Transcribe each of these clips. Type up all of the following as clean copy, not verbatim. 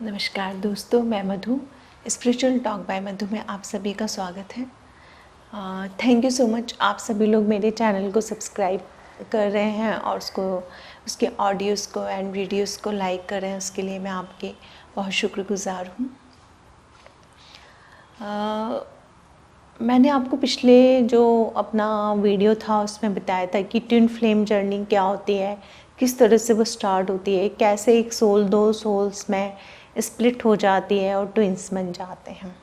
नमस्कार दोस्तों, मैं मधु। स्पिरिचुअल टॉक बाय मधु में आप सभी का स्वागत है। Thank you so much. आप सभी लोग मेरे चैनल को सब्सक्राइब कर रहे हैं और उसके ऑडियोज़ को एंड वीडियोज़ को लाइक कर रहे हैं, उसके लिए मैं आपके बहुत शुक्रगुज़ार हूँ। मैंने आपको पिछले जो अपना वीडियो था उसमें बताया था कि ट्विन फ्लेम जर्नी क्या होती है, किस तरह से वो स्टार्ट होती है, कैसे एक सोल दो सोल्स में स्प्लिट हो जाती है और ट्विंस बन जाते हैं।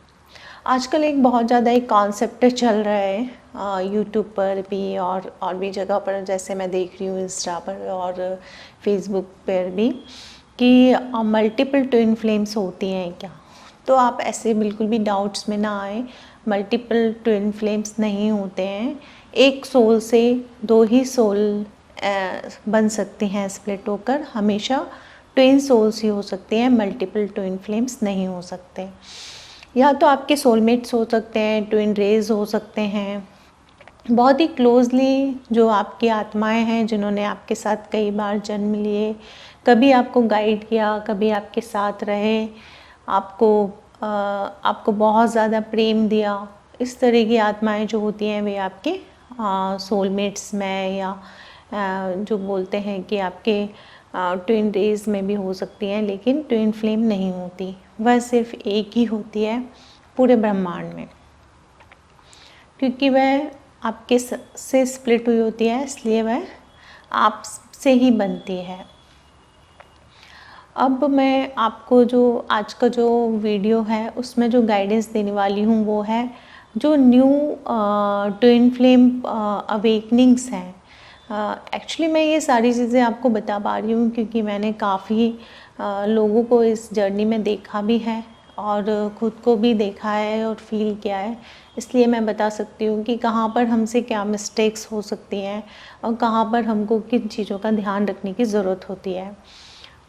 आजकल एक बहुत ज़्यादा एक कॉन्सेप्ट चल रहा है यूट्यूब पर भी और भी जगह पर, जैसे मैं देख रही हूँ इंस्टा पर और फेसबुक पर भी, कि मल्टीपल ट्विन फ्लेम्स होती हैं क्या। तो आप ऐसे बिल्कुल भी डाउट्स में ना आए। मल्टीपल ट्विन फ्लेम्स नहीं होते हैं। एक सोल से दो ही सोल बन सकती हैं स्प्लिट होकर। हमेशा ट्विन सोल्स ही हो सकते हैं, मल्टीपल ट्विन फ्लेम्स नहीं हो सकते। या तो आपके सोलमेट्स हो सकते हैं, ट्विन रेज हो सकते हैं, बहुत ही क्लोजली जो आपकी आत्माएं हैं जिन्होंने आपके साथ कई बार जन्म लिए, कभी आपको गाइड किया, कभी आपके साथ रहे, आपको बहुत ज़्यादा प्रेम दिया। इस तरह की आत्माएं जो होती हैं वे आपके सोलमेट्स में या जो बोलते हैं कि आपके ट्विन रेज में भी हो सकती हैं, लेकिन ट्विन फ्लेम नहीं होती। वह सिर्फ एक ही होती है पूरे ब्रह्मांड में, क्योंकि वह आपके से स्प्लिट हुई होती है, इसलिए वह आपसे ही बनती है। अब मैं आपको जो आज का जो वीडियो है उसमें जो गाइडेंस देने वाली हूँ वो है जो न्यू ट्विन फ्लेम अवेकनिंग्स हैं। एक्चुअली मैं ये सारी चीज़ें आपको बता पा रही हूँ क्योंकि मैंने काफ़ी लोगों को इस जर्नी में देखा भी है और ख़ुद को भी देखा है और फील किया है, इसलिए मैं बता सकती हूँ कि कहाँ पर हमसे क्या मिस्टेक्स हो सकती हैं और कहाँ पर हमको किन चीज़ों का ध्यान रखने की ज़रूरत होती है।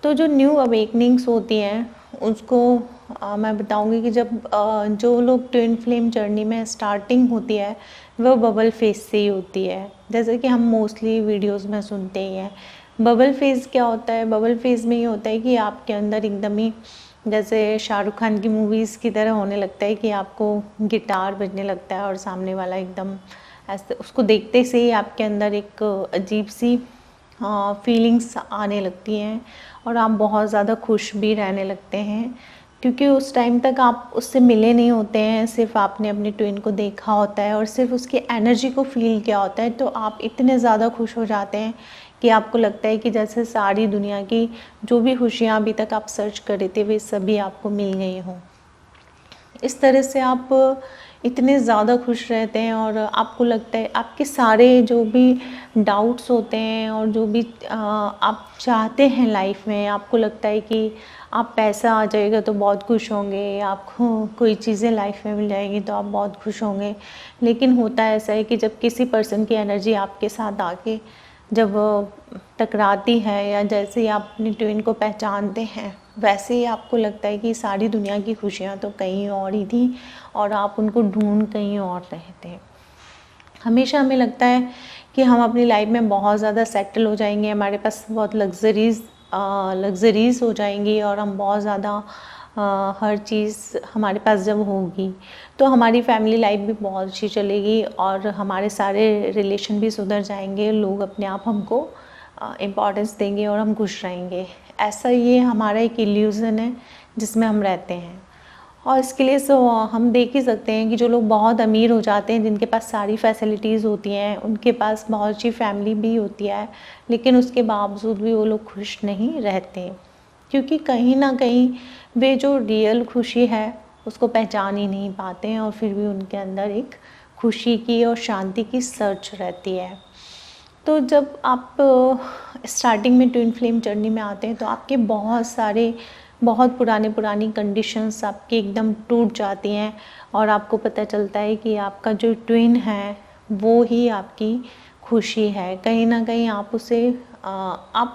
तो जो न्यू अवेकनिंग्स होती हैं उसको मैं बताऊंगी कि जब जो लोग ट्विन फ्लेम जर्नी में स्टार्टिंग होती है वह बबल फेज से ही होती है, जैसे कि हम मोस्टली वीडियोस में सुनते ही हैं। बबल फेज़ क्या होता है? बबल फेज़ में ये होता है कि आपके अंदर एकदम ही जैसे शाहरुख खान की मूवीज़ की तरह होने लगता है कि आपको गिटार बजने लगता है और सामने वाला एकदम ऐसे, उसको देखते से ही आपके अंदर एक अजीब सी फीलिंग्स आने लगती हैं और आप बहुत ज़्यादा खुश भी रहने लगते हैं, क्योंकि उस टाइम तक आप उससे मिले नहीं होते हैं, सिर्फ आपने अपने ट्विन को देखा होता है और सिर्फ उसकी एनर्जी को फील किया होता है। तो आप इतने ज़्यादा खुश हो जाते हैं कि आपको लगता है कि जैसे सारी दुनिया की जो भी खुशियाँ अभी तक आप सर्च कर रहे थे वे सभी आपको मिल गई हों। इस तरह से आप इतने ज़्यादा खुश रहते हैं और आपको लगता है आपके सारे जो भी डाउट्स होते हैं और जो भी आप चाहते हैं लाइफ में, आपको लगता है कि आप पैसा आ जाएगा तो बहुत खुश होंगे, आपको कोई चीज़ें लाइफ में मिल जाएगी तो आप बहुत खुश होंगे। लेकिन होता ऐसा है कि जब किसी पर्सन की एनर्जी आपके साथ आके जब टकराती है या जैसे ही आप अपनी ट्विन को पहचानते हैं वैसे ही आपको लगता है कि सारी दुनिया की खुशियाँ तो कहीं और ही थी और आप उनको ढूंढ कहीं और रहे थे। हमेशा हमें लगता है कि हम अपनी लाइफ में बहुत ज़्यादा सेटल हो जाएंगे, हमारे पास बहुत लग्जरीज़ हो जाएंगी और हम बहुत ज़्यादा हर चीज़ हमारे पास जब होगी तो हमारी फैमिली लाइफ भी बहुत अच्छी चलेगी और हमारे सारे रिलेशन भी सुधर जाएंगे, लोग अपने आप हमको इम्पॉर्टेंस देंगे और हम खुश रहेंगे। ऐसा ये हमारा एक इल्यूज़न है जिसमें हम रहते हैं। और इसके लिए हम देख ही सकते हैं कि जो लोग बहुत अमीर हो जाते हैं, जिनके पास सारी फैसिलिटीज़ होती हैं, उनके पास बहुत अच्छी फैमिली भी होती है, लेकिन उसके बावजूद भी वो लोग खुश नहीं रहते, क्योंकि कहीं ना कहीं वे जो रियल खुशी है उसको पहचान ही नहीं पाते हैं और फिर भी उनके अंदर एक खुशी की और शांति की सर्च रहती है। तो जब आप स्टार्टिंग में ट्विन फ्लेम जर्नी में आते हैं तो आपके बहुत पुरानी कंडीशंस आपकी एकदम टूट जाती हैं और आपको पता चलता है कि आपका जो ट्विन है वो ही आपकी खुशी है। कहीं ना कहीं आप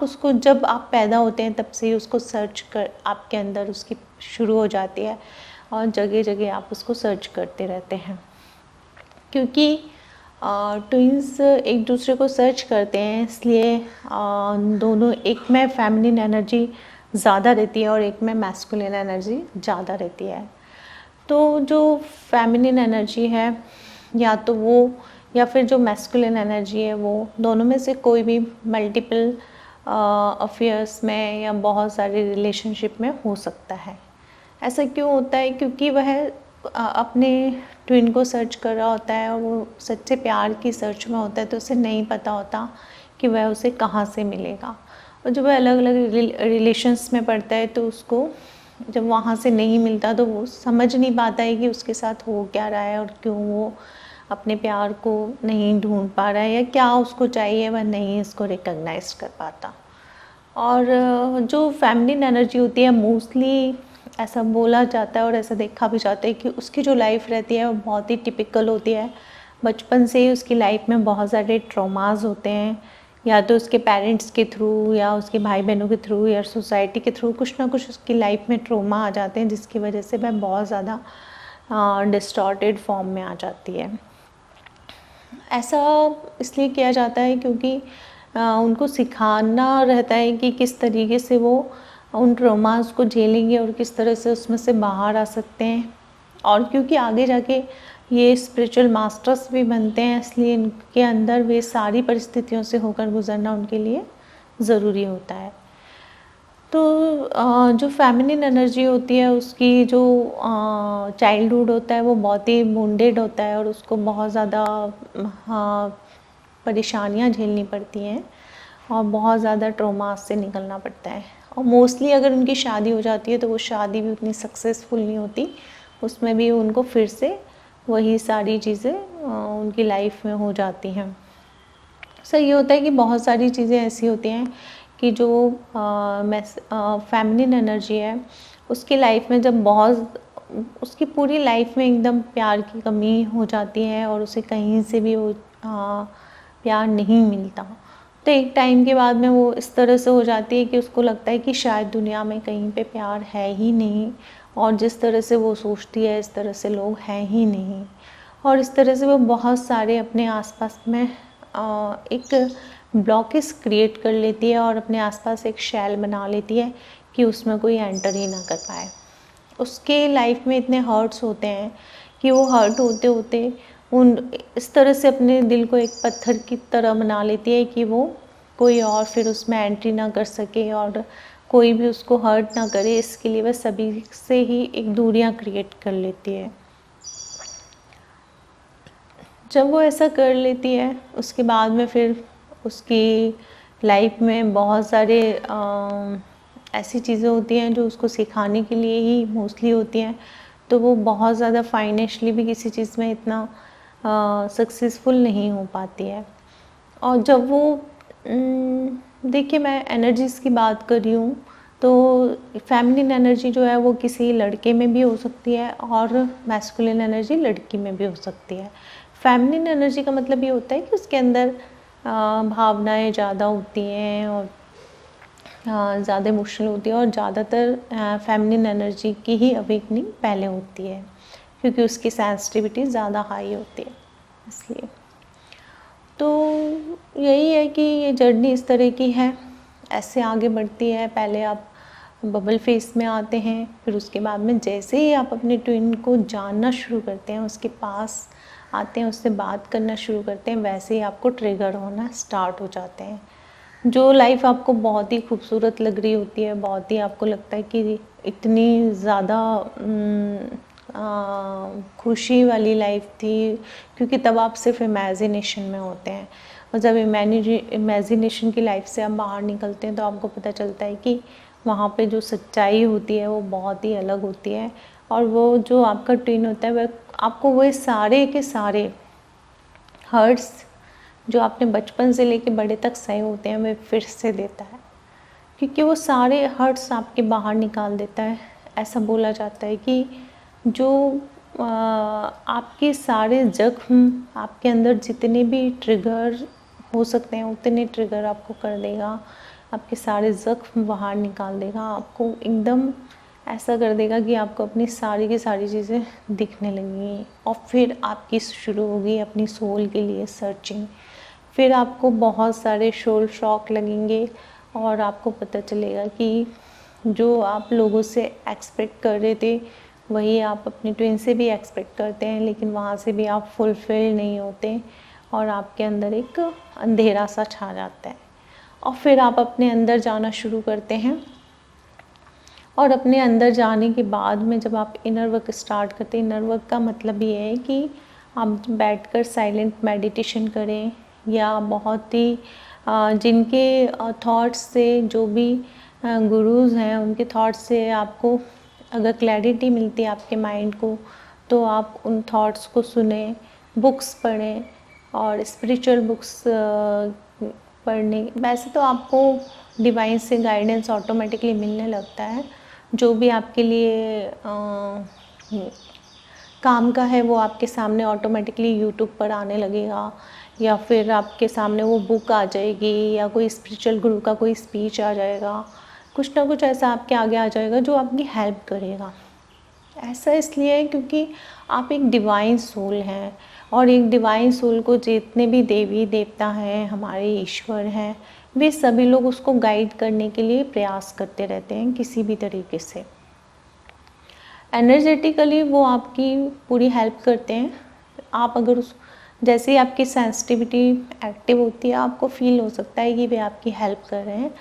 उसको जब आप पैदा होते हैं तब से ही उसको सर्च कर आपके अंदर उसकी शुरू हो जाती है और जगह जगह आप उसको सर्च करते रहते हैं, क्योंकि ट्विंस एक दूसरे को सर्च करते हैं, इसलिए दोनों एक में फेमिनिन एनर्जी ज़्यादा रहती है और एक में मैस्कुलिन एनर्जी ज़्यादा रहती है। तो जो फेमिनिन एनर्जी है या तो वो या फिर जो मैस्कुलिन एनर्जी है, वो दोनों में से कोई भी मल्टीपल अफेयर्स में या बहुत सारे रिलेशनशिप में हो सकता है। ऐसा क्यों होता है? क्योंकि वह अपने ट्विन को सर्च कर रहा होता है और वो सच्चे प्यार की सर्च में होता है, तो उसे नहीं पता होता कि वह उसे कहाँ से मिलेगा। और जब वह अलग अलग रिलेशंस में पड़ता है तो उसको जब वहाँ से नहीं मिलता तो वो समझ नहीं पाता है कि उसके साथ हो क्या रहा है और क्यों वो अपने प्यार को नहीं ढूंढ पा रहा है या क्या उसको चाहिए वह नहीं इसको रिकग्नाइज कर पाता। और जो फेमिनिन एनर्जी होती है, मोस्टली ऐसा बोला जाता है और ऐसा देखा भी जाता है कि उसकी जो लाइफ रहती है वो बहुत ही टिपिकल होती है। बचपन से ही उसकी लाइफ में बहुत सारे ट्रॉमास होते हैं, या तो उसके पेरेंट्स के थ्रू या उसके भाई बहनों के थ्रू या सोसाइटी के थ्रू कुछ ना कुछ उसकी लाइफ में ट्रॉमा आ जाते हैं, जिसकी वजह से वह बहुत ज़्यादा डिस्टॉर्टेड फॉर्म में आ जाती है। ऐसा इसलिए किया जाता है क्योंकि उनको सिखाना रहता है कि किस तरीके से वो उन ट्रॉमास को झेलेंगे और किस तरह से उसमें से बाहर आ सकते हैं। और क्योंकि आगे जाके ये स्पिरिचुअल मास्टर्स भी बनते हैं, इसलिए इनके अंदर वे सारी परिस्थितियों से होकर गुजरना उनके लिए ज़रूरी होता है। तो जो फेमिनिन एनर्जी होती है उसकी जो चाइल्डहुड होता है वो बहुत ही वुंडेड होता है और उसको बहुत ज़्यादा परेशानियां झेलनी पड़ती हैं और बहुत ज़्यादा ट्रॉमास से निकलना पड़ता है। और मोस्टली अगर उनकी शादी हो जाती है तो वो शादी भी उतनी सक्सेसफुल नहीं होती, उसमें भी उनको फिर से वही सारी चीज़ें उनकी लाइफ में हो जाती हैं। सर ये होता है कि बहुत सारी चीज़ें ऐसी होती हैं कि जो फेमिनिन एनर्जी है उसकी लाइफ में जब बहुत उसकी पूरी लाइफ में एकदम प्यार की कमी हो जाती है और उसे कहीं से भी वो प्यार नहीं मिलता, तो एक टाइम के बाद में वो इस तरह से हो जाती है कि उसको लगता है कि शायद दुनिया में कहीं पे प्यार है ही नहीं और जिस तरह से वो सोचती है इस तरह से लोग हैं ही नहीं। और इस तरह से वो बहुत सारे अपने आसपास में एक ब्लॉकेज क्रिएट कर लेती है और अपने आसपास एक शैल बना लेती है कि उसमें कोई एंटर ही ना कर पाए। उसके लाइफ में इतने हर्ट्स होते हैं कि वो हर्ट होते होते उन इस तरह से अपने दिल को एक पत्थर की तरह बना लेती है कि वो कोई और फिर उसमें एंट्री ना कर सके और कोई भी उसको हर्ट ना करे, इसके लिए वह सभी से ही एक दूरियां क्रिएट कर लेती है। जब वो ऐसा कर लेती है उसके बाद में फिर उसकी लाइफ में बहुत सारे ऐसी चीज़ें होती हैं जो उसको सिखाने के लिए ही मोस्टली होती हैं, तो वो बहुत ज़्यादा फाइनेंशियली भी किसी चीज़ में इतना सक्सेसफुल नहीं हो पाती है। और जब वो देखिए मैं एनर्जीज़ की बात कर रही हूँ तो फेमिनिन एनर्जी जो है वो किसी लड़के में भी हो सकती है और मैस्कुलिन एनर्जी लड़की में भी हो सकती है। फेमिनिन एनर्जी का मतलब ये होता है कि उसके अंदर भावनाएं ज़्यादा होती हैं और ज़्यादा इमोशनल होती है और ज़्यादातर फेमिनिन एनर्जी की ही अवेकनिंग पहले होती है क्योंकि उसकी सेंसिटिविटी ज़्यादा हाई होती है इसलिए। तो यही है कि ये जर्नी इस तरह की है, ऐसे आगे बढ़ती है। पहले आप बबल फेस में आते हैं, फिर उसके बाद में जैसे ही आप अपने ट्विन को जानना शुरू करते हैं, उसके पास आते हैं, उससे बात करना शुरू करते हैं, वैसे ही आपको ट्रिगर होना स्टार्ट हो जाते हैं। जो लाइफ आपको बहुत ही खूबसूरत लग रही होती है, बहुत ही आपको लगता है कि इतनी ज़्यादा खुशी वाली लाइफ थी, क्योंकि तब आप सिर्फ इमेजिनेशन में होते हैं और जब इमेजिनेशन की लाइफ से आप बाहर निकलते हैं तो आपको पता चलता है कि वहाँ पे जो सच्चाई होती है वो बहुत ही अलग होती है। और वो जो आपका ट्विन होता है वह आपको वो सारे के सारे हर्ट्स जो आपने बचपन से लेके बड़े तक सहे होते हैं वह फिर से देता है, क्योंकि वो सारे हर्ट्स आपके बाहर निकाल देता है। ऐसा बोला जाता है कि जो आपके सारे ज़ख्म, आपके अंदर जितने भी ट्रिगर हो सकते हैं उतने ट्रिगर आपको कर देगा, आपके सारे ज़ख्म बाहर निकाल देगा, आपको एकदम ऐसा कर देगा कि आपको अपनी सारी की सारी चीज़ें दिखने लगेंगी। और फिर आपकी शुरू होगी अपनी सोल के लिए सर्चिंग। फिर आपको बहुत सारे सोल शॉक लगेंगे और आपको पता चलेगा कि जो आप लोगों से एक्सपेक्ट कर रहे थे वही आप अपने ट्विन से भी एक्सपेक्ट करते हैं, लेकिन वहाँ से भी आप फुलफ़िल नहीं होते और आपके अंदर एक अंधेरा सा छा जाता है। और फिर आप अपने अंदर जाना शुरू करते हैं, और अपने अंदर जाने के बाद में जब आप इनर वर्क स्टार्ट करते हैं, इनर वर्क का मतलब ये है कि आप बैठकर साइलेंट मेडिटेशन करें, या बहुत ही जिनके थॉट्स से, जो भी गुरुज़ हैं उनके थॉट्स से आपको अगर क्लैरिटी मिलती है आपके माइंड को, तो आप उन थॉट्स को सुने, बुक्स पढ़ें, और स्पिरिचुअल बुक्स पढ़ने, वैसे तो आपको डिवाइन से गाइडेंस ऑटोमेटिकली मिलने लगता है। जो भी आपके लिए काम का है वो आपके सामने ऑटोमेटिकली यूट्यूब पर आने लगेगा, या फिर आपके सामने वो बुक आ जाएगी, या कोई स्पिरिचुअल गुरु का कोई स्पीच आ जाएगा, कुछ ना कुछ ऐसा आपके आगे आ जाएगा जो आपकी हेल्प करेगा। ऐसा इसलिए है क्योंकि आप एक डिवाइन सोल हैं, और एक डिवाइन सोल को जितने भी देवी देवता हैं, हमारे ईश्वर हैं, वे सभी लोग उसको गाइड करने के लिए प्रयास करते रहते हैं किसी भी तरीके से। एनर्जेटिकली वो आपकी पूरी हेल्प करते हैं। आप अगर उस जैसे ही आपकी सेंसिटिविटी एक्टिव होती है, आपको फील हो सकता है कि वे आपकी हेल्प कर रहे हैं,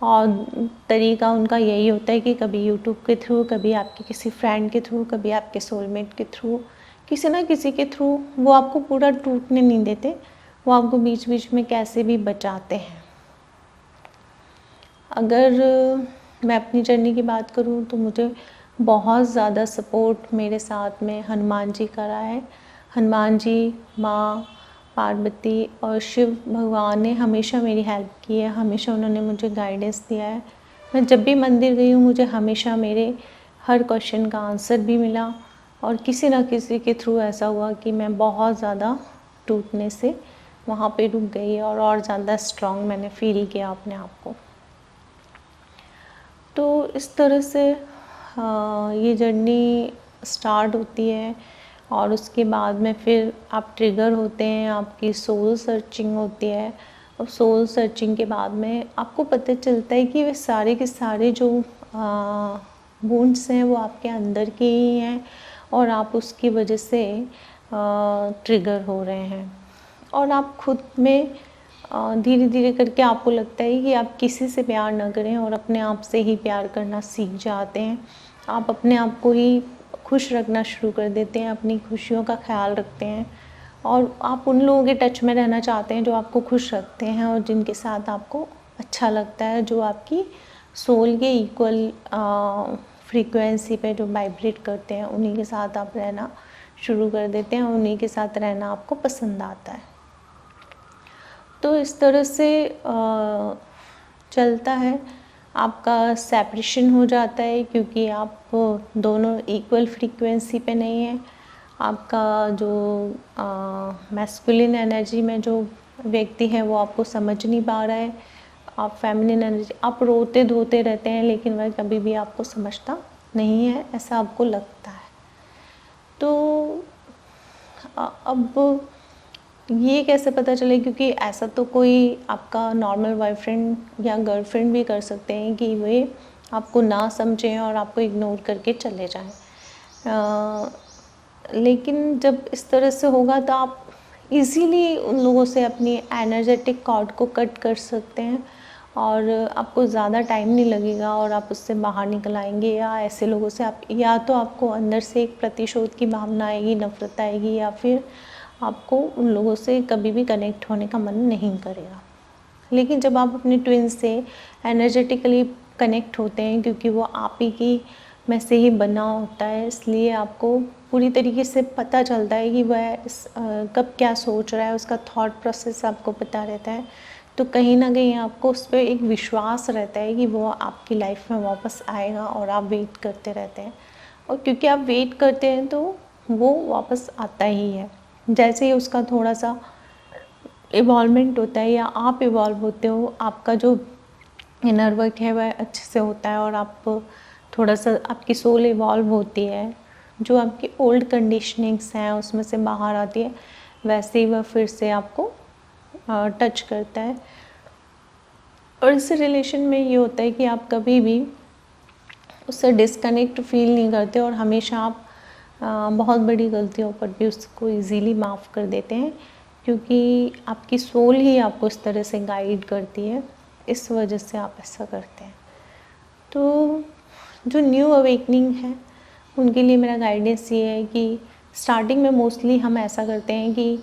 और तरीका उनका यही होता है कि कभी यूट्यूब के थ्रू, कभी आपके किसी फ्रेंड के थ्रू, कभी आपके सोलमेट के थ्रू, किसी ना किसी के थ्रू वो आपको पूरा टूटने नहीं देते, वो आपको बीच बीच में कैसे भी बचाते हैं। अगर मैं अपनी जर्नी की बात करूं तो मुझे बहुत ज़्यादा सपोर्ट मेरे साथ में हनुमान जी का रहा है। हनुमान जी, माँ पार्वती और शिव भगवान ने हमेशा मेरी हेल्प की है, हमेशा उन्होंने मुझे गाइडेंस दिया है। मैं जब भी मंदिर गई हूँ मुझे हमेशा मेरे हर क्वेश्चन का आंसर भी मिला, और किसी न किसी के थ्रू ऐसा हुआ कि मैं बहुत ज़्यादा टूटने से वहाँ पे रुक गई, और ज़्यादा स्ट्रॉन्ग मैंने फील किया अपने आप को। तो इस तरह से ये जर्नी स्टार्ट होती है, और उसके बाद में फिर आप ट्रिगर होते हैं, आपकी सोल सर्चिंग होती है। और सोल सर्चिंग के बाद में आपको पता चलता है कि वे सारे के सारे जो वुंड्स हैं वो आपके अंदर के ही हैं, और आप उसकी वजह से ट्रिगर हो रहे हैं। और आप खुद में धीरे धीरे करके आपको लगता है कि आप किसी से प्यार ना करें, और अपने आप से ही प्यार करना सीख जाते हैं। आप अपने आप को ही खुश रखना शुरू कर देते हैं, अपनी खुशियों का ख्याल रखते हैं, और आप उन लोगों के टच में रहना चाहते हैं जो आपको खुश रखते हैं, और जिनके साथ आपको अच्छा लगता है, जो आपकी सोल के इक्वल फ्रीक्वेंसी पे जो वाइब्रेट करते हैं, उन्हीं के साथ आप रहना शुरू कर देते हैं, और उन्हीं के साथ रहना आपको पसंद आता है। तो इस तरह से चलता है, आपका सेपरेशन हो जाता है, क्योंकि आप दोनों इक्वल फ्रीक्वेंसी पे नहीं हैं। आपका जो मैस्कुलिन एनर्जी में जो व्यक्ति है वो आपको समझ नहीं पा रहा है, आप फेमिनिन एनर्जी, आप रोते धोते रहते हैं, लेकिन वह कभी भी आपको समझता नहीं है, ऐसा आपको लगता है। तो अब ये कैसे पता चले, क्योंकि ऐसा तो कोई आपका नॉर्मल बॉयफ्रेंड या गर्लफ्रेंड भी कर सकते हैं कि वे आपको ना समझें और आपको इग्नोर करके चले जाएं। लेकिन जब इस तरह से होगा तो आप इजीली उन लोगों से अपनी एनर्जेटिक कॉर्ड को कट कर सकते हैं, और आपको ज़्यादा टाइम नहीं लगेगा, और आप उससे बाहर निकल आएंगे। या ऐसे लोगों से आप, या तो आपको अंदर से एक प्रतिशोध की भावना आएगी, नफ़रत आएगी, या फिर आपको उन लोगों से कभी भी कनेक्ट होने का मन नहीं करेगा। लेकिन जब आप अपने ट्विन से एनर्जेटिकली कनेक्ट होते हैं, क्योंकि वो आप ही की में से ही बना होता है, इसलिए आपको पूरी तरीके से पता चलता है कि वह कब क्या सोच रहा है, उसका थॉट प्रोसेस आपको पता रहता है। तो कहीं ना कहीं आपको उस पर एक विश्वास रहता है कि वो आपकी लाइफ में वापस आएगा, और आप वेट करते रहते हैं। और क्योंकि आप वेट करते हैं तो वो वापस आता ही है। जैसे ही उसका थोड़ा सा इवॉल्वमेंट होता है, या आप इवॉल्व होते हो, आपका जो इनर वर्क है वह अच्छे से होता है, और आप थोड़ा सा, आपकी सोल इवॉल्व होती है, जो आपकी ओल्ड कंडीशनिंग्स हैं उसमें से बाहर आती है, वैसे ही वह फिर से आपको टच करता है। और इस रिलेशन में ये होता है कि आप कभी भी उससे डिस्कनेक्ट फील नहीं करते और हमेशा आप बहुत बड़ी गलतियों पर भी उसको इजीली माफ़ कर देते हैं, क्योंकि आपकी सोल ही आपको इस तरह से गाइड करती है, इस वजह से आप ऐसा करते हैं। तो जो न्यू अवेकनिंग है उनके लिए मेरा गाइडेंस ये है कि स्टार्टिंग में मोस्टली हम ऐसा करते हैं कि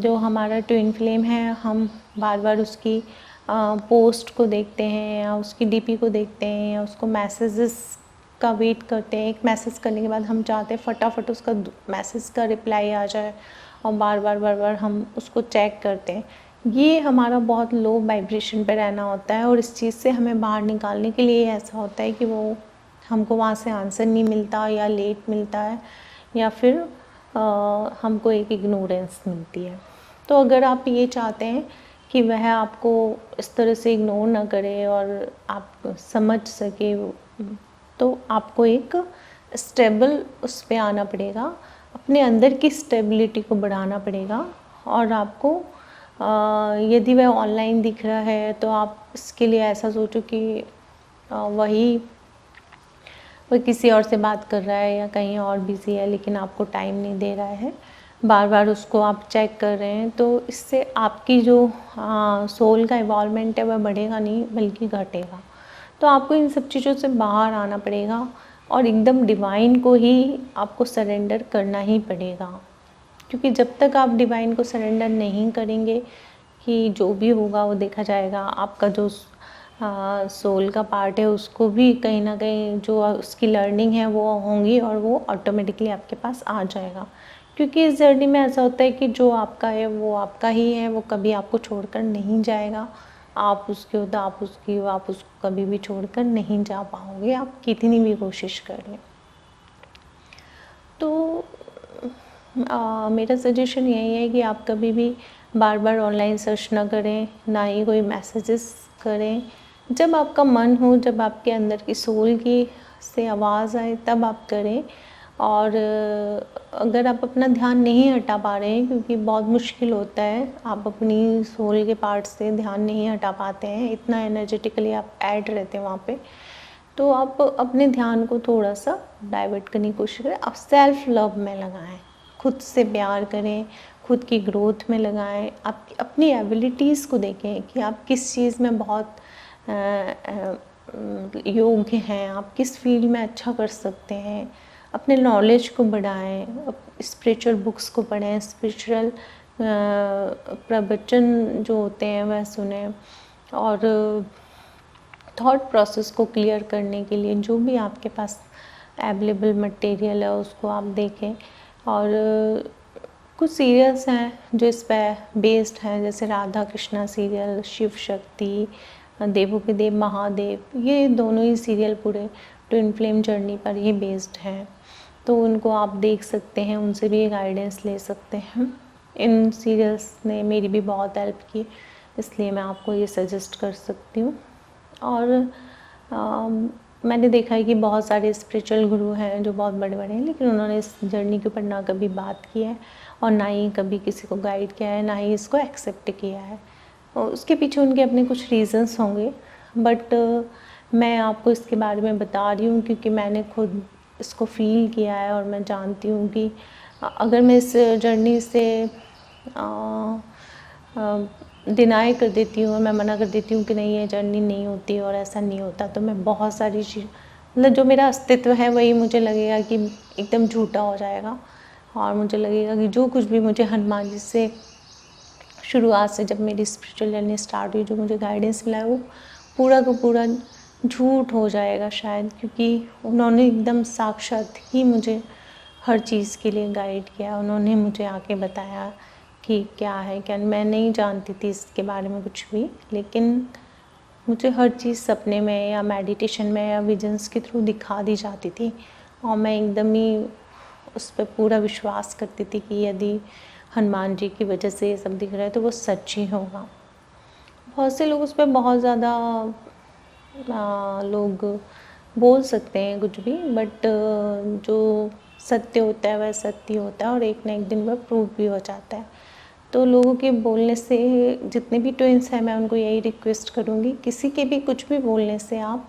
जो हमारा ट्विन फ्लेम है हम बार बार उसकी पोस्ट को देखते हैं या उसकी डीपी को देखते हैं या उसको मैसेजेस का वेट करते हैं। एक मैसेज करने के बाद हम चाहते हैं फटाफट उसका मैसेज का रिप्लाई आ जाए और बार बार हम उसको चेक करते हैं। ये हमारा बहुत लो वाइब्रेशन पे रहना होता है और इस चीज़ से हमें बाहर निकालने के लिए ऐसा होता है कि वो हमको वहाँ से आंसर नहीं मिलता या लेट मिलता है या फिर हमको एक इग्नोरेंस मिलती है। तो अगर आप ये चाहते हैं कि वह आपको इस तरह से इग्नोर ना करे और आप समझ सके, तो आपको एक स्टेबल उस पे आना पड़ेगा, अपने अंदर की स्टेबिलिटी को बढ़ाना पड़ेगा। और आपको यदि वह ऑनलाइन दिख रहा है तो आप इसके लिए ऐसा सोचो कि वह किसी और से बात कर रहा है या कहीं और बिज़ी है, लेकिन आपको टाइम नहीं दे रहा है, बार बार उसको आप चेक कर रहे हैं, तो इससे आपकी जो सोल का इवॉल्वमेंट है वह बढ़ेगा नहीं बल्कि घटेगा। तो आपको इन सब चीज़ों से बाहर आना पड़ेगा और एकदम डिवाइन को ही आपको सरेंडर करना ही पड़ेगा, क्योंकि जब तक आप डिवाइन को सरेंडर नहीं करेंगे कि जो भी होगा वो देखा जाएगा। आपका जो सोल का पार्ट है उसको भी कहीं ना कहीं जो उसकी लर्निंग है वो होंगी और वो ऑटोमेटिकली आपके पास आ जाएगा, क्योंकि इस जर्नी में ऐसा होता है कि जो आपका है वो आपका ही है, वो कभी आपको छोड़कर नहीं जाएगा। आप उसके हो तो आप उसको कभी भी छोड़कर नहीं जा पाओगे, आप कितनी भी कोशिश कर लें। तो मेरा सजेशन यही है कि आप कभी भी बार बार ऑनलाइन सर्च ना करें, ना ही कोई मैसेजेस करें। जब आपका मन हो, जब आपके अंदर की सोल की से आवाज़ आए तब आप करें। और अगर आप अपना ध्यान नहीं हटा पा रहे हैं, क्योंकि बहुत मुश्किल होता है, आप अपनी सोल के पार्ट से ध्यान नहीं हटा पाते हैं, इतना एनर्जेटिकली आप ऐड रहते हैं वहाँ पे, तो आप अपने ध्यान को थोड़ा सा डाइवर्ट करने की कोशिश करें। आप सेल्फ लव में लगाएं, खुद से प्यार करें, खुद की ग्रोथ में लगाएं। आप अपनी एबिलिटीज़ को देखें कि आप किस चीज़ में बहुत योग्य हैं, आप किस फील्ड में अच्छा कर सकते हैं। अपने नॉलेज को बढ़ाएं, स्पिरिचुअल बुक्स को पढ़ें, स्पिरिचुअल प्रवचन जो होते हैं वह सुने, और थॉट प्रोसेस को क्लियर करने के लिए जो भी आपके पास अवेलेबल मटेरियल है उसको आप देखें। और कुछ सीरियल्स हैं जो इस पर बेस्ड हैं, जैसे राधा कृष्णा सीरियल, शिव शक्ति, देवों के देव महादेव, ये दोनों ही सीरियल पूरे ट्विन फ्लेम जर्नी पर ही बेस्ड हैं, तो उनको आप देख सकते हैं, उनसे भी गाइडेंस ले सकते हैं। इन सीरियल्स ने मेरी भी बहुत हेल्प की, इसलिए मैं आपको ये सजेस्ट कर सकती हूँ। और मैंने देखा है कि बहुत सारे स्पिरिचुअल गुरु हैं जो बहुत बड़े बड़े हैं, लेकिन उन्होंने इस जर्नी के ऊपर ना कभी बात की है और ना ही कभी किसी को गाइड किया है, ना ही इसको एक्सेप्ट किया है। और उसके पीछे उनके अपने कुछ रीज़न्स होंगे, बट मैं आपको इसके बारे में बता रही हूँ क्योंकि मैंने खुद इसको फील किया है और मैं जानती हूँ कि अगर मैं इस जर्नी से डिनाई कर देती हूँ, मैं मना कर देती हूँ कि नहीं ये जर्नी नहीं होती और ऐसा नहीं होता, तो मैं बहुत सारी चीज़, मतलब जो मेरा अस्तित्व है वही मुझे लगेगा कि एकदम झूठा हो जाएगा। और मुझे लगेगा कि जो कुछ भी मुझे हनुमान जी से शुरुआत से जब मेरी स्पिरिचुअल जर्नी स्टार्ट हुई, जो मुझे गाइडेंस मिला है वो पूरा का पूरा झूठ हो जाएगा शायद, क्योंकि उन्होंने एकदम साक्षात ही मुझे हर चीज़ के लिए गाइड किया। उन्होंने मुझे आके बताया कि क्या है क्या, मैं नहीं जानती थी इसके बारे में कुछ भी, लेकिन मुझे हर चीज़ सपने में या मेडिटेशन में या विजन्स के थ्रू दिखा दी जाती थी और मैं एकदम ही उस पर पूरा विश्वास करती थी कि यदि हनुमान जी की वजह से ये सब दिख रहा है तो वो सच ही होगा। बहुत से लोग उस पर बहुत ज़्यादा लोग बोल सकते हैं कुछ भी, बट जो सत्य होता है वह सत्य होता है और एक ना एक दिन वह प्रूव भी हो जाता है। तो लोगों के बोलने से, जितने भी ट्विंस हैं मैं उनको यही रिक्वेस्ट करूँगी, किसी के भी कुछ भी बोलने से आप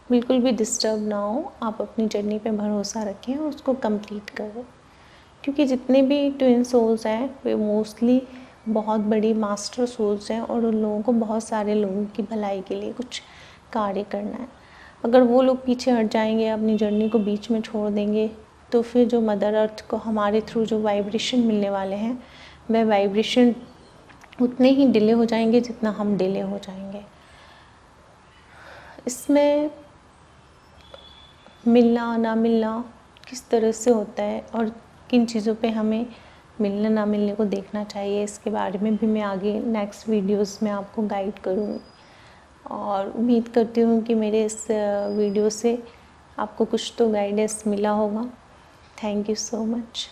बिल्कुल भी डिस्टर्ब ना हो, आप अपनी जर्नी पे भरोसा रखें और उसको कंप्लीट करो। क्योंकि जितने भी ट्विन सोल्स हैं वे मोस्टली बहुत बड़ी मास्टर सोल्स हैं और उन लोगों को बहुत सारे लोगों की भलाई के लिए कुछ कार्य करना है। अगर वो लोग पीछे हट जाएंगे, अपनी जर्नी को बीच में छोड़ देंगे, तो फिर जो मदर अर्थ को हमारे थ्रू जो वाइब्रेशन मिलने वाले हैं वह वाइब्रेशन उतने ही डिले हो जाएंगे जितना हम डिले हो जाएंगे। इसमें मिलना ना मिलना किस तरह से होता है और किन चीज़ों पे हमें मिलने ना मिलने को देखना चाहिए, इसके बारे में भी मैं आगे नेक्स्ट वीडियोस में आपको गाइड करूँगी। और उम्मीद करती हूँ कि मेरे इस वीडियो से आपको कुछ तो गाइडेंस मिला होगा। Thank you so much.